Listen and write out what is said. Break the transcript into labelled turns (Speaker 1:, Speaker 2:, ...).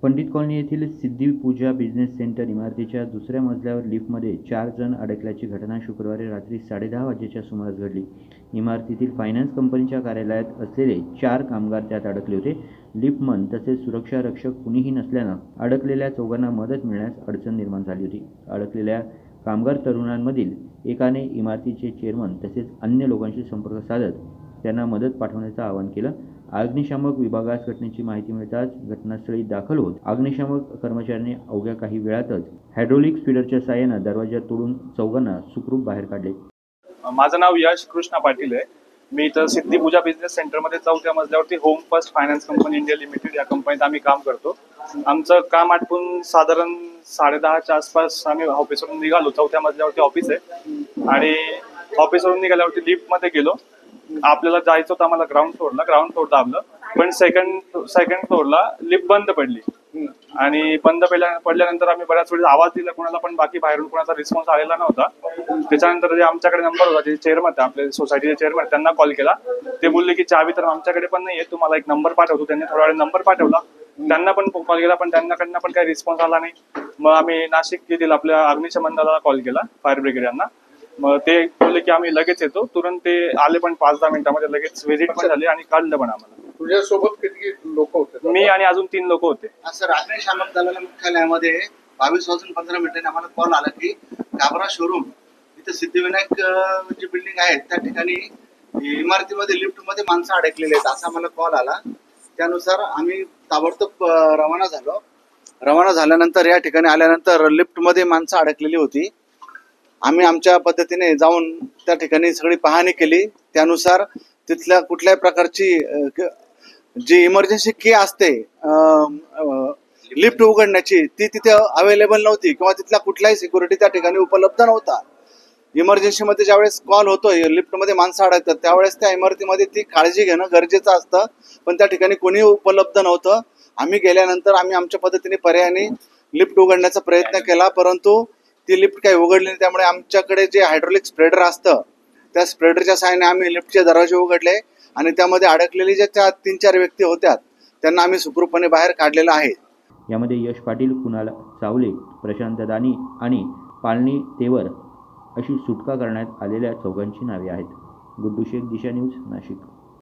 Speaker 1: Pandit colony येथील सिद्धिपूजा business centre इमारतीच्या दुसऱ्या मजल्यावर लिफ्टमध्ये 4 जण अडकल्याची घटना शुक्रवारी रात्री 10:30 वाजेच्या सुमारास घडली. इमारतीतील फायनान्स कंपनीच्या कार्यालयात असलेले 4 कामगार त्यात अडकले होते. लिफ्टमन तसेच सुरक्षा रक्षक कुणीही नसल्यानं अडकलेल्या चौघांना मदत मिळण्यास अडचण निर्माण झाली होती. अडकलेल्या कामगार तरुणांमधील एकाने इमारतीचे चेअरमन तसेच अन्य लोकांशी संपर्क साधत त्यांना मदत पाठवण्याचं आवाहन केलं. अग्निशामक विभागास घटनेची माहिती मिळताच घटनास्थळी दाखल होत अग्निशामक कर्मचाऱ्यांनी अवघ्या काही वेळातच हायड्रोलिक स्पीडरच्या साहाय्यानं दरवाजा तोडून चौघांना सुखरूप बाहेर काढले.
Speaker 2: माझं नाव यश कृष्णा पाटील आहे. मी इथं सिद्धिपूजा बिझनेस सेंटरमध्ये 4थ्या मजल्यावरती home first finance company India limited या कंपनीत आम्ही काम करतो. आमचं काम आटपून साधारण 10:30च्या आसपास आम्ही ऑफिसवरून निघालो. 4थ्या मजल्यावरती ऑफिस आहे आणि ऑफिसवरून निघाल्यावरती लिफ्टमध्ये गेलो. आपल्याला जायचं होतं आम्हाला ग्राउंड फ्लोर दाबलं, पण सेकंड फ्लोअरला लिफ्ट बंद पडली आणि बंद पडल्यानंतर आम्ही बऱ्याच वेळेस आवाज दिला कोणाला, पण बाकी बाहेरून कोणाचा रिस्पॉन्स आलेला नव्हता. त्याच्यानंतर जे आमच्याकडे नंबर होता, जे चेअरमन आपले सोसायटीचे चेअरमन, त्यांना कॉल केला. ते बोलले की चावी तर आमच्याकडे पण नाहीये, तुम्हाला एक नंबर पाठवतो. त्यांनी थोडा वेळ नंबर पाठवला, त्यांना पण कॉल केला, पण त्यांच्याकडनं पण काही रिस्पॉन्स आला नाही. मग आम्ही नाशिक येथील आपल्या अग्निशमन दलाला कॉल केला, फायर ब्रिगेड यांना. मग ते बोलले की आम्ही लगेच येतो. तुरंत ते आले, पण 5-10 मिनिटांमध्ये लगेच व्हिजिट पण झाली आणि काढलं पण आम्हाला.
Speaker 3: तुझ्यासोबत किती लोक होते?
Speaker 2: मी आणि अजून 3 लोक होते.
Speaker 4: सर, अग्निशामक दलाला मुख्यालयामध्ये 22:15 आम्हाला कॉल आला की काबरा शोरूम इथे सिद्धिविनायक जी बिल्डिंग आहे त्या ठिकाणी इमारतीमध्ये लिफ्टमध्ये माणसं अडकलेली आहेत असा मला कॉल आला. त्यानुसार आम्ही ताबडतोब रवाना झाल्यानंतर या ठिकाणी आल्यानंतर लिफ्टमध्ये माणसं अडकलेली होती. आम्ही आमच्या पद्धतीने जाऊन त्या ठिकाणी सगळी पाहणी केली. त्यानुसार तिथल्या कुठल्याही प्रकारची जी इमर्जन्सी की असते लिफ्ट उघडण्याची ती तिथे अवेलेबल नव्हती किंवा तिथला कुठलाही सिक्युरिटी त्या ठिकाणी उपलब्ध नव्हता. इमर्जन्सीमध्ये ज्यावेळेस कॉल होतोय लिफ्टमध्ये माणसं अडकतात त्यावेळेस त्या इमारतीमध्ये ती काळजी घेणं गरजेचं असतं, पण त्या ठिकाणी कोणी उपलब्ध नव्हतं. आम्ही गेल्यानंतर आम्ही आमच्या पद्धतीने पर्यायाने लिफ्ट उघडण्याचा प्रयत्न केला, परंतु ती लिफ्ट काही उघडली नाही. त्यामुळे आमच्याकडे जे हायड्रोलिक स्प्रेडर असतं त्या स्प्रेडरच्या साहाय्याने आम्ही लिफ्टचे दरवाजे उघडले आणि त्यामध्ये अडकलेली ज्या 3-4 व्यक्ती होत्या त्यांना आम्ही सुखरूपपणे बाहेर काढलेलं आहे.
Speaker 1: यामध्ये यश पाटील, कुणाल चावले, प्रशांत दानी आणि पालनी तेवर अशी सुटका करण्यात आलेल्या चौघांची नावे आहेत. गुड्डू शेख, दिशा न्यूज, नाशिक.